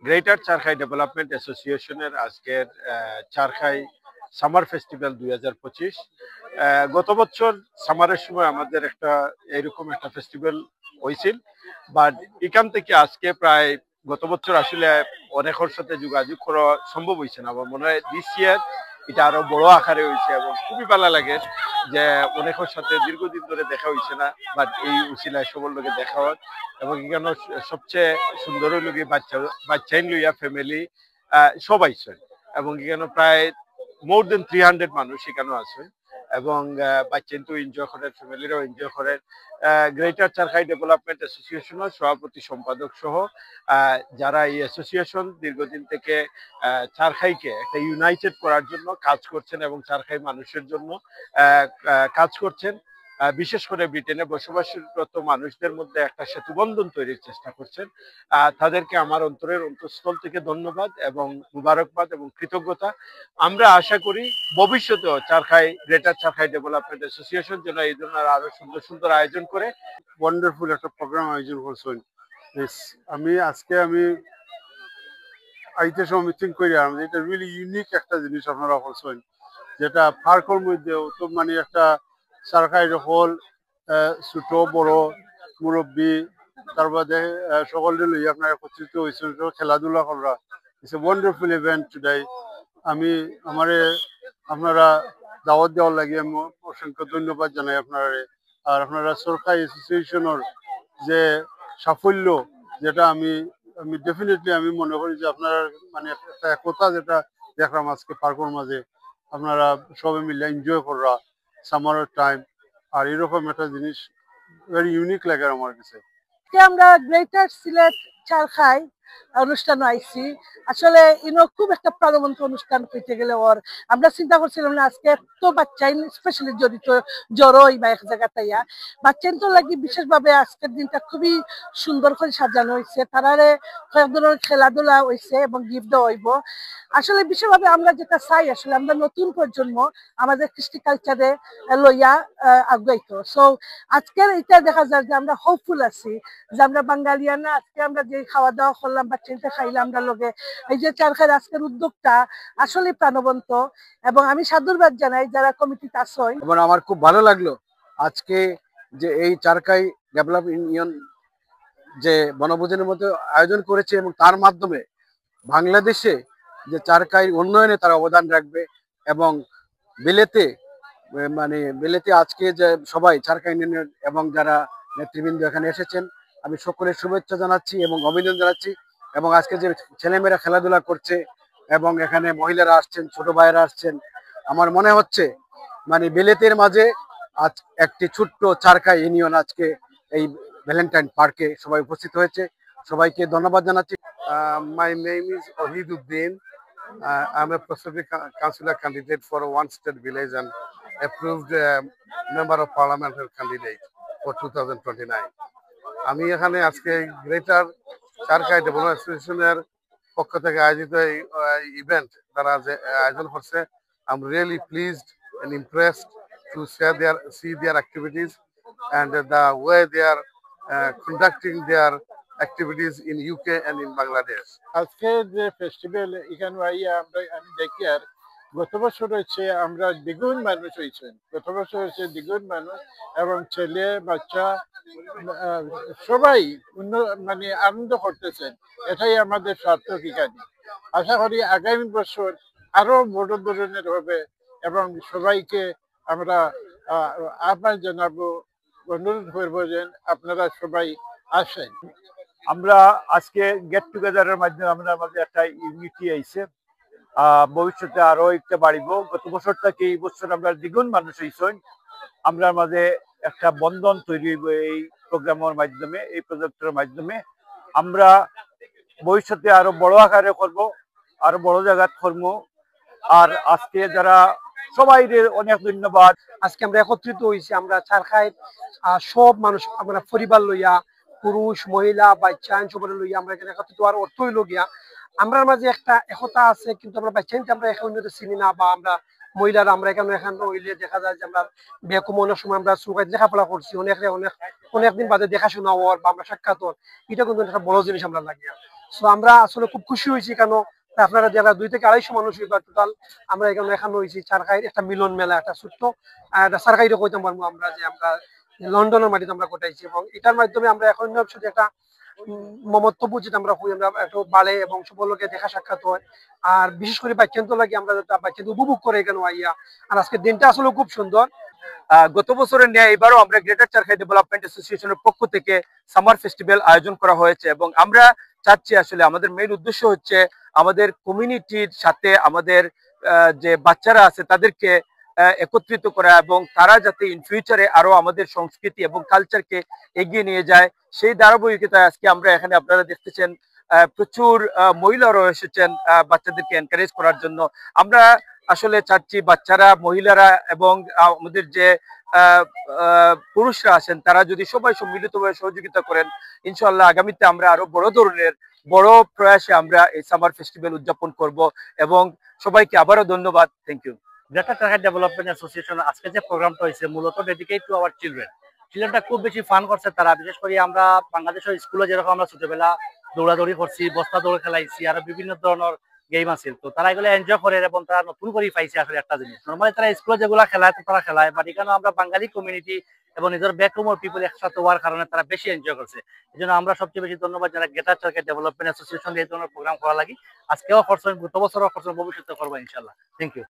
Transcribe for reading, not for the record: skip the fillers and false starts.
Greater Charkhai development অ্যাসোসিয়েশনের আজকের Charkhai summer festival 2025। গত বছর সামারের সময় আমাদের একটা এরকম একটা ফেস্টিভ্যাল হয়েছিল, বাট এখান থেকে আজকে প্রায় গত বছর আসলে অনেকের সাথে যোগাযোগ করা সম্ভব হয়েছে না। আমার মনে হয় দিস ইয়ার এটা আরো বড় আকারে হয়েছে এবং খুবই ভালো লাগে যে অনেকের সাথে দীর্ঘদিন ধরে দেখা হয়েছে না, বাট এই উচিলায় সবার লোকে দেখা হয়। এবং এখানে সবচেয়ে সুন্দর লোকে বাচ্চাইন লইয়া ফ্যামিলি সবাই এবং এখানে প্রায় মোর দেন 300 মানুষ এখানে আছে এবং বাচ্চাইন তো এনজয় করেন, ফ্যামিলিরাও এনজয় করেন। গ্রেটার চারখাই ডেভেলপমেন্ট অ্যাসোসিয়েশনের সভাপতি সম্পাদক সহ যারা এই অ্যাসোসিয়েশন দীর্ঘদিন থেকে চারখাইকে একটা ইউনাইটেড করার জন্য কাজ করছেন এবং চারখাই মানুষের জন্য কাজ করছেন, বিশেষ করে ব্রিটেনে বসবাসরত মানুষদের মধ্যে একটা সেতুবন্ধন তৈরির চেষ্টা করছেন। তাদেরকে আমার অন্তরের অন্তঃস্থল থেকে ধন্যবাদ এবং মুবারকবাদ এবং কৃতজ্ঞতা। আমরা আশা করি ভবিষ্যতেও Charkhai greater Charkhai development association যেন এই ধরনের আরো সুন্দর সুন্দর আয়োজন করে। ওয়ান্ডারফুল একটা প্রোগ্রাম আয়োজন করছেন। আমি আজকে আইতে সময় মিটিং করি, এটা রিয়েলি ইউনিক একটা জিনিস আপনারা করছেন, যেটা পার্কের মধ্যে তো মানে একটা সরকারি হল ছোট বড় মুরব্বী তার বাদে সকলে লই আপনারা একত্রিত হয়েছেন, খেলাধুলা করা। It's a wonderful event today. আমি আপনারা দাওয়াত দেওয়ার লাগে আমি অসংখ্য ধন্যবাদ জানাই আপনারা। আর আপনারা সরকারি অ্যাসোসিয়েশনের যে সাফল্য, যেটা আমি ডেফিনেটলি আমি মনে করি যে আপনারা মানে একটা একতা যেটা দেখলাম আজকে পার্কের মাঝে, আপনারা সবাই মিলে এনজয় করা সামারের টাইম। আর এরকম একটা জিনিস ভেরি ইউনিক লাগে আমার কাছে। আমরা গ্রেটার সিলেট চারখাই অনুষ্ঠান আইছি। আসলে খুব একটা প্রাণবন্ত অনুষ্ঠান হইতে গেলে আমরা চিন্তা করছিলাম না আজকে এত বাচ্চাই স্পেশালি জড়িত জড়োই বা এক জায়গা তাইয়া বাচ্চাইন তো লাগি বিশেষভাবে আজকের দিনটা খুবই সুন্দর করে সাজানো হয়েছে। তারারে কয়েক ধরনের খেলাধুলা হয়েছে এবং গিফট দেওয়া হইব। আসলে বিশেষভাবে আমরা যেটা চাই, আসলে আমরা নতুন প্রজন্ম আমাদের কৃষ্টি কালচারে লইয়া আগাইতো। সো আজকের এটা দেখা যায় যে আমরা হোপফুল আছি যে আমরা বাঙালিয়ানা আজকে আমরা যে খাওয়া দাওয়া করলাম বা চিন্তা খাইলাম আমরা লগে, এই যে চারখাইয়ের আজকের উদ্যোগটা আসলে প্রাণবন্ত এবং আমি সাধুবাদ জানাই যারা কমিটিতে আছেন। এবং আমার খুব ভালো লাগলো আজকে যে এই চারখাই ডেভেলপ ইউনিয়ন যে বনভোজনের মধ্যে আয়োজন করেছে এবং তার মাধ্যমে বাংলাদেশে যে চারখাই উন্নয়নে তারা অবদান রাখবে এবং বিলেতে আজকে যে সবাই চারখাই ইউনিয়নের এবং যারা নেতৃবৃন্দ এখানে এসেছেন আমি সকলের শুভেচ্ছা জানাচ্ছি এবং অভিনন্দন জানাচ্ছি। এবং আজকে যে ছেলেমেয়েরা খেলাধুলা করছে এবং এখানে মহিলারা আসছেন, ছোট ভাইয়েরা আসছেন, আমার মনে হচ্ছে মানে বিলেতের মাঝে আজ একটি ছোট্ট চারখাই ইউনিয়ন আজকে এই ভ্যালেন্টাইন পার্কে সবাই উপস্থিত হয়েছে। সবাইকে ধন্যবাদ জানাচ্ছি। My name is Ohiduddin. I'm a prospective councillor candidate for one state village and approved member of parliament candidate for 2029. আমি এখানে আজকে গ্রেটার চারখাই ডেভেলপমেন্ট অ্যাসোসিয়েশনের পক্ষ থেকে আয়োজিত এই ইভেন্ট তারা যে আয়োজন করছে, I am really pleased and impressed to see their activities and the way they are conducting their activities in UK and in Bangladesh. আজকে যে ফেস্টিভ্যাল এখানে আমি দেখি আর গত বছর হচ্ছে আমরা দ্বিগুণ মানুষ হয়েছেন, গত বছর হচ্ছে দ্বিগুণ মানুষ এবং ছেলে বাচ্চা সবাই মানে আনন্দ করতেছেন। এটাই আমাদের সার্থক এখানে। আশা করি আগামী বছর আরো বড় ধরনের হবে এবং সবাইকে আমরা আহ্বান জানাবো, অনুরোধ করবো যে আপনারা সবাই আসেন। আমরা আজকে গেট টুগেদারের মাধ্যমে আমরা আমাদের একটা ইউনিটি আইছে, ভবিষ্যতে আরো একটা বাড়িব। গত বছর থেকে এই বছর আমরা দ্বিগুণ মানুষ হয়েছেন। আমরা মাঝে একটা বন্ধন তৈরি হইব এই প্রোগ্রামের মাধ্যমে, এই প্রজেক্টের মাধ্যমে। আমরা ভবিষ্যতে আরো বড় আকারে করব, আরো বড় জায়গায় করব। আর আজকে যারা সবাই অনেক ধন্যবাদ। আজকে আমরা একত্রিত হয়েছি, আমরা চারখাই সব মানুষ আমরা পরিবার লইয়া পুরুষ মহিলা বাচ্চা সবাই লইয়া আমরা এখানে একত্রিত হওয়ার অর্থ হইল গিয়া আমরা মাঝে একটা একতা আছে, কিন্তু আমরা বাচ্চা আমরা এখন চিনি না বা আমরা মহিলারা আমরা এখানে হইলে দেখা যায় যে আমরা বেকম অনেক সময় আমরা সুখাই লেখাপড়া করছি, অনেকদিন বাদে দেখাশোনা হওয়ার বা আমরা সাক্ষাৎ হওয়ার, এটা কিন্তু একটা বড় জিনিস আমরা লাগে। সো আমরা আসলে খুব খুশি হয়েছি কেন আপনারা যারা 2 থেকে 250 মানুষ টোটাল আমরা এখানে এখানে হয়েছি চারখাইয়ের একটা মিলন মেলা, একটা ছোট্ট একটা সারকাইরও কইতাম পারবো আমরা যে আমরা লন্ডনের মাটিতে আমরা কোটাইছি এবং এটার মাধ্যমে আমরা এখন শুধু একটা মমত্ববোধ যেটা আমরা হই, আমরা একটু বাড়ে এবং সকলকে দেখা সাক্ষাৎ হয়। আর বিশেষ করে বাচ্চান্ত লাগে আমরা বাচ্চান্ত উপভোগ করে এখানে আইয়া। আর আজকের দিনটা আসলে খুব সুন্দর। গত বছরের ন্যায় এবারও আমরা গ্রেটার চারখাই ডেভেলপমেন্ট অ্যাসোসিয়েশনের পক্ষ থেকে সামার ফেস্টিভ্যাল আয়োজন করা হয়েছে এবং আমরা চাচ্ছি আসলে আমাদের মেইন উদ্দেশ্য হচ্ছে আমাদের কমিউনিটির সাথে আমাদের যে বাচ্চারা আছে তাদেরকে একত্রিত করা এবং তারা যাতে ইন ফিউচারে আরো আমাদের সংস্কৃতি এবং কালচারকে এগিয়ে নিয়ে যায় সেই ধারাবাহিকতায় আজকে আমরা এখানে আপনারা দেখতেছেন প্রচুর মহিলারাও এসেছেন বাচ্চাদেরকে এনকারেজ করার জন্য। আমরা আসলে চাচ্ছি বাচ্চারা, মহিলারা এবং আমাদের যে পুরুষরা আছেন তারা যদি সবাই সম্মিলিতভাবে সহযোগিতা করেন, ইনশাআল্লাহ আগামীতে আমরা আরো বড় ধরনের বড় প্রয়াসে আমরা এই সামার ফেস্টিভ্যাল উদযাপন করব এবং সবাইকে আবারও ধন্যবাদ। Thank you. Greater Charkhai development association আজকে যে প্রোগ্রামটা হয়েছে মূলত ডেডিকেট টু আওয়ার চিলড্রেনটা খুব বেশি ফান করছে তারা। বিশেষ করে আমরা বাংলাদেশের স্কুলে যেরকম আমরা ছোটবেলা দৌড়াদৌড়ি করছি, বস্তা দৌড় খেলাইছি, আরো বিভিন্ন ধরনের গেম আছে, তো তারা এগুলো এনজয় করে এবং তারা নতুন করে পাইছে আসলে একটা জিনিস। নর্মালি তারা স্কুলে যেগুলো খেলায় তো তারা খেলায়, বাট এখানে আমরা বাঙালি কমিউনিটি এবং নিজের ব্যাকরুমের পিপল একসাথে হওয়ার কারণে তারা বেশি এনজয় করছে। এই জন্য আমরা সবচেয়ে বেশি ধন্যবাদ যারা গ্রেটার চারখাই ডেভেলপমেন্ট অ্যাসোসিয়েশন এই ধরনের প্রোগ্রাম করা লাগি। আজকেও করছেন, গত বছরও করছেন, ভবিষ্যতে করবো ইনশাল্লাহ। Thank you.